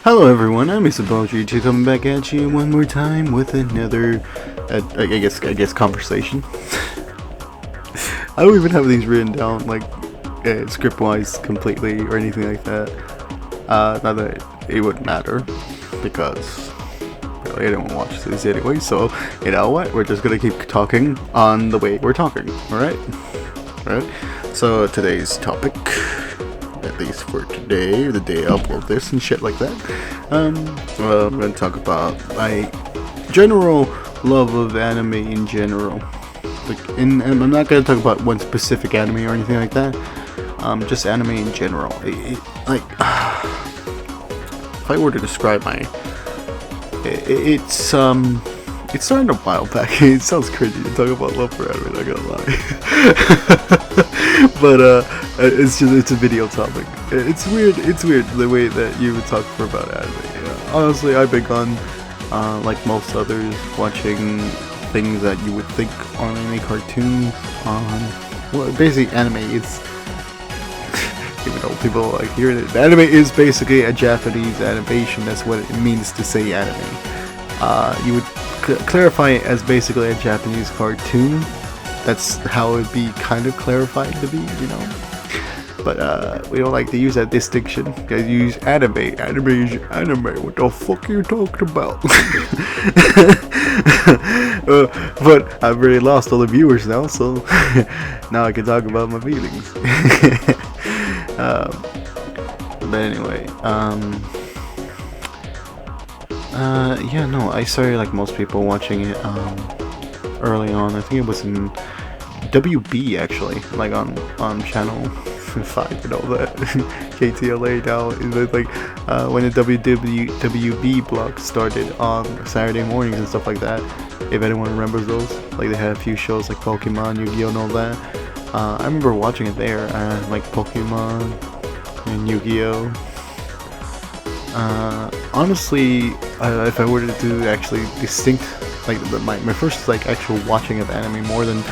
Hello everyone, I'm Isabel32 coming back at you one more time with another, I guess conversation. I don't even have these written down, like, script-wise completely or anything like that. Not that it wouldn't matter, because really, I don't watch these anyway, so, you know what, we're just gonna keep talking on the way we're talking, alright? Alright, so today's topic, at least for today, the day I upload this and shit like that. Well, I'm gonna talk about my general love of anime in general. And I'm not gonna talk about one specific anime or anything like that. Just anime in general. If I were to describe it started a while back. It sounds crazy to talk about love for anime, not gonna lie. But it's a video topic. It's weird the way that you would talk about anime. Yeah. Honestly, I've been gone, like most others, watching things that you would think are anime cartoons on. Well, basically, anime is. Even though people like hearing it, anime is basically a Japanese animation. That's what it means to say anime. You would clarify it as basically a Japanese cartoon. That's how it would be kind of clarified to be, you know. But we don't like to use that distinction. Guys use anime. Anime is anime. What the fuck are you talking about? But I've already lost all the viewers now, so now I can talk about my feelings. But anyway, yeah, no, I started like most people watching it early on. I think it was in WB actually, like on channel 5 and all that. KTLA now is like when the WB block started on Saturday mornings and stuff like that. If anyone remembers those, like they had a few shows like Pokemon, Yu-Gi-Oh, and all that. I remember watching it there, like Pokemon and Yu-Gi-Oh. Honestly, if I were to do actually distinct, like my first like actual watching of anime more than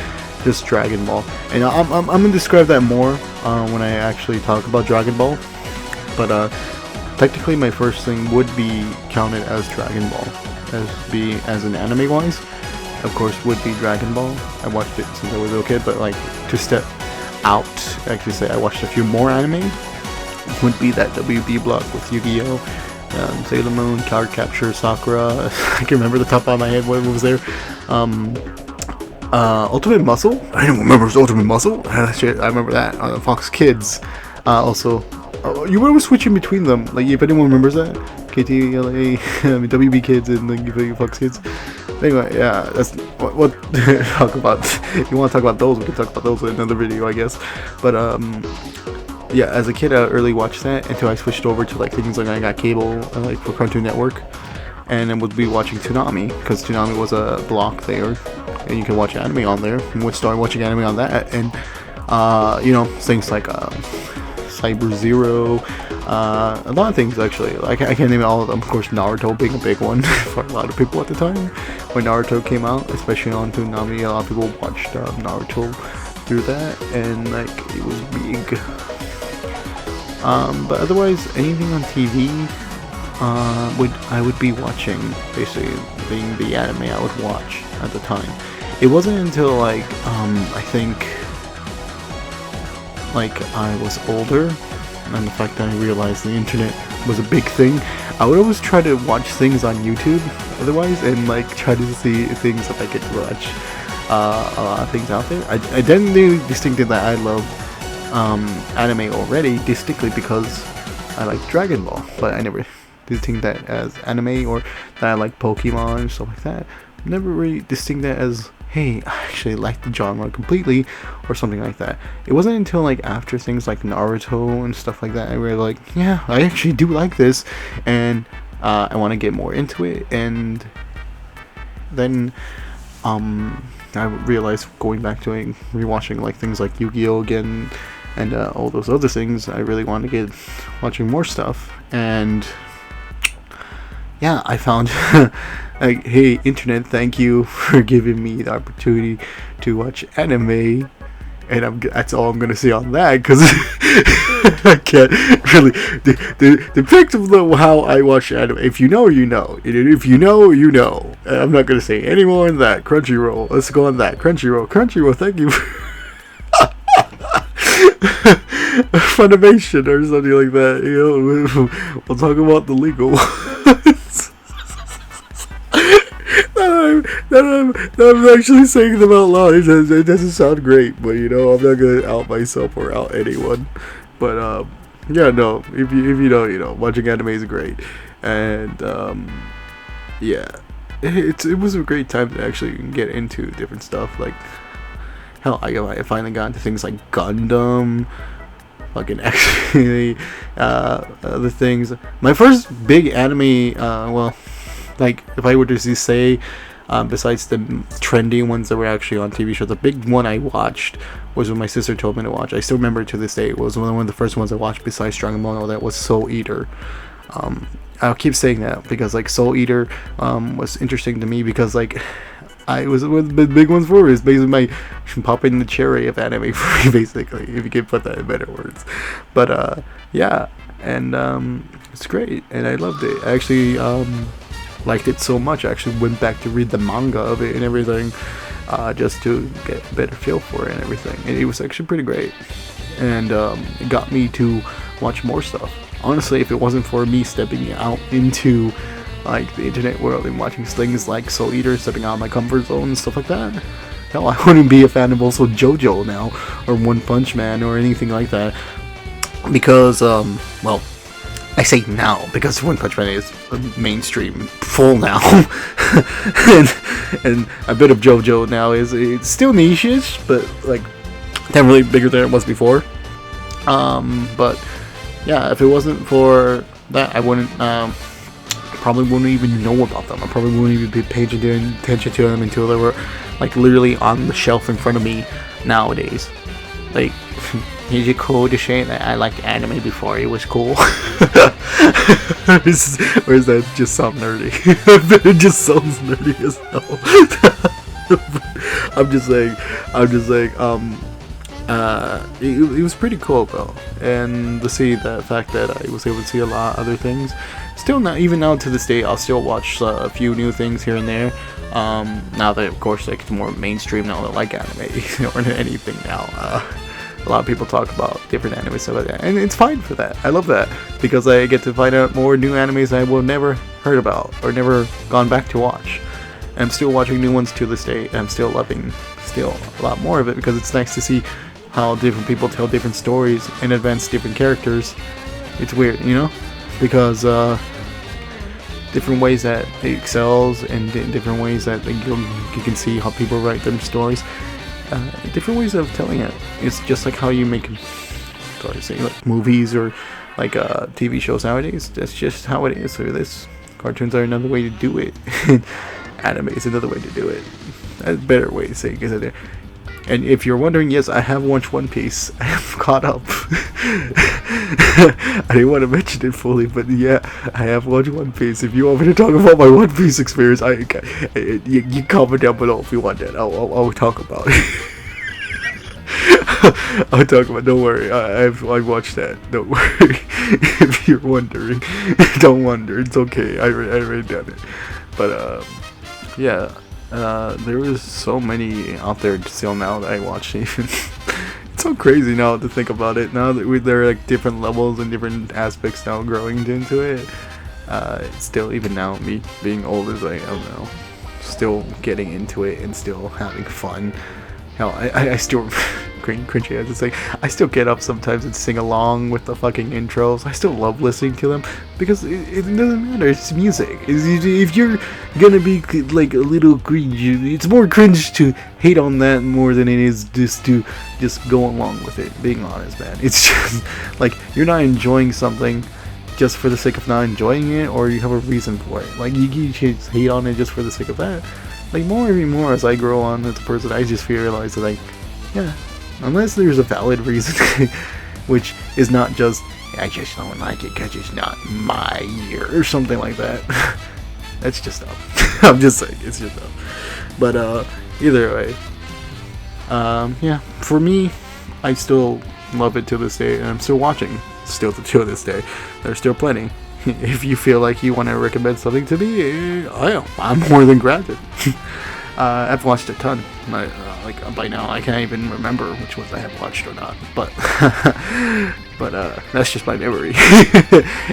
just Dragon Ball, and I'm gonna describe that more when I actually talk about Dragon Ball. But technically, my first thing would be counted as Dragon Ball, as an anime wise. Of course, would be Dragon Ball. I watched it since I was a little kid, but like to step out, actually say I watched a few more anime, would be that WB block with Yu-Gi-Oh, Sailor Moon, Card Capture, Sakura. I can remember the top of my head what was there. Ultimate Muscle. I don't remember Ultimate Muscle. Shit, I remember that. Fox Kids. Also, you were switching between them. Like if anyone remembers that, KTLA, WB Kids, and then Fox Kids. Anyway, yeah, that's what talk about. If you want to talk about those, we can talk about those in another video, I guess. But yeah, as a kid, I early watched that until I switched over to like things like I got cable, like for Cartoon Network, and then would be watching Toonami because Toonami was a block there, and you can watch anime on there. And would start watching anime on that, and you know, things like Cyber Zero, a lot of things actually. Like I can't name all of them. Of course, Naruto being a big one for a lot of people at the time when Naruto came out, especially on Toonami. A lot of people watched Naruto through that, and like it was big. But otherwise, anything on TV, I would be watching, basically being the anime I would watch at the time. It wasn't until like I think like I was older, and the fact that I realized the internet was a big thing, I would always try to watch things on YouTube otherwise, and like try to see things that I could watch. A lot of things out there. I didn't really distinctly that I love anime already distinctly because I like Dragon Ball, but I never distinct that as anime, or that I like Pokemon and stuff like that. Never really distinct that as, hey, I actually like the genre completely, or something like that. It wasn't until like after things like Naruto and stuff like that I really like, yeah, I actually do like this, and I want to get more into it. And then I realized going back to it, rewatching like things like Yu-Gi-Oh again, and all those other things, I really wanted to get watching more stuff. And yeah, I found like, hey internet, thank you for giving me the opportunity to watch anime and that's all I'm gonna say on that, because I can't really depict how I watch anime. If you know, you know. If you know, you know. I'm not gonna say any more than that. Crunchyroll. Let's go on that. Crunchyroll. Thank you. Funimation or something like that. We'll talk about the legal ones. I'm actually saying them out loud. It doesn't sound great, but I'm not gonna out myself or out anyone. But yeah, no. If you know, you know. Watching anime is great, and yeah, it was a great time to actually get into different stuff. Like, hell, I finally got into things like Gundam. Fucking actually, other things. My first big anime, well, like if I were to say, besides the trendy ones that were actually on TV shows, the big one I watched was when my sister told me to watch. I still remember it to this day. It was one of the first ones I watched besides Dragon Ball and all that. Was Soul Eater. I'll keep saying that because like Soul Eater was interesting to me because like I was one of the big ones for it. It's basically my popping the cherry of anime for me, basically, if you can put that in better words. But yeah, and it's great, and I loved it. I actually liked it so much. I actually went back to read the manga of it and everything, just to get a better feel for it and everything. And it was actually pretty great, and it got me to watch more stuff. Honestly, if it wasn't for me stepping out into like the internet world and watching things like Soul Eater, stepping out of my comfort zone and stuff like that, hell, I wouldn't be a fan of also JoJo now, or One Punch Man, or anything like that, because well, I say now because One Punch Man is mainstream full now, and a bit of JoJo now it's still niche-ish, but like definitely bigger than it was before. But yeah, if it wasn't for that, I wouldn't probably wouldn't even know about them. I probably wouldn't even be paying attention to them until they were like literally on the shelf in front of me nowadays. Like, is it cool to say that I liked anime before it was cool? Or does that just sound nerdy? It just sounds nerdy as hell. I'm just saying, it was pretty cool though, and to see the fact that I was able to see a lot of other things. Still not, even now to this day, I'll still watch a few new things here and there. Now that of course like it's more mainstream now, that like anime or anything now. A lot of people talk about different anime stuff like that, and it's fine for that. I love that because I get to find out more new animes I will never heard about or never gone back to watch. And I'm still watching new ones to this day, and I'm still loving a lot more of it because it's nice to see how different people tell different stories and advance different characters. It's weird, because different ways that it excels and different ways that you can see how people write them stories. Different ways of telling it. It's just like how you make like movies or like TV shows nowadays. That's just how it is. So this cartoons are another way to do it. Anime is another way to do it. That's a better way to say it, isn't it? And if you're wondering, yes, I have watched One Piece. I have caught up. I didn't want to mention it fully, but yeah, I have watched One Piece. If you want me to talk about my One Piece experience, you comment down below if you want that. I'll talk about it. I'll talk about it. Don't worry. I've watched that. Don't worry. If you're wondering, don't wonder. It's okay. I already done it. But yeah. There was so many out there still now that I watch even. It's so crazy now to think about it. Now that there are like different levels and different aspects now growing into it. Still, even now, me being old as I am now, still getting into it and still having fun. Hell, I still cringy. I just like I still get up sometimes and sing along with the fucking intros. I still love listening to them because it doesn't matter. It's music. If you're gonna be like a little cringe, it's more cringe to hate on that more than it is to go along with it. Being honest, man, it's just like you're not enjoying something just for the sake of not enjoying it, or you have a reason for it. Like you just hate on it just for the sake of that. Like more and more as I grow on as a person, I just realize that like, yeah, unless there's a valid reason, which is not just I just don't like it because it's not my year or something like that. That's just dumb. I'm just saying, it's just dumb. But either way, Yeah, for me, I still love it to this day, and I'm still watching still to this day. There's still plenty. If you feel like you want to recommend something to me, I'm more than granted. I've watched a ton. Like by now, I can't even remember which ones I have watched or not. But that's just my memory.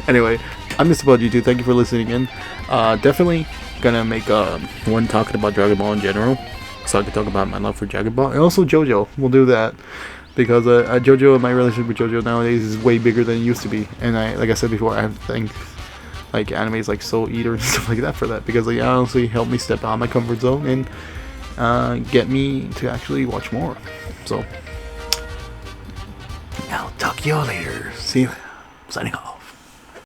Anyway, I'm Mr. Bud YouTube. Thank you for listening in. Definitely gonna make one talking about Dragon Ball in general, so I can talk about my love for Dragon Ball, and also JoJo. We'll do that because JoJo, my relationship with JoJo nowadays is way bigger than it used to be. And like I said before, I have to thank like animes like Soul Eater and stuff like that for that, because they honestly helped me step out of my comfort zone and get me to actually watch more. So I'll talk to you all later. See you. Signing off.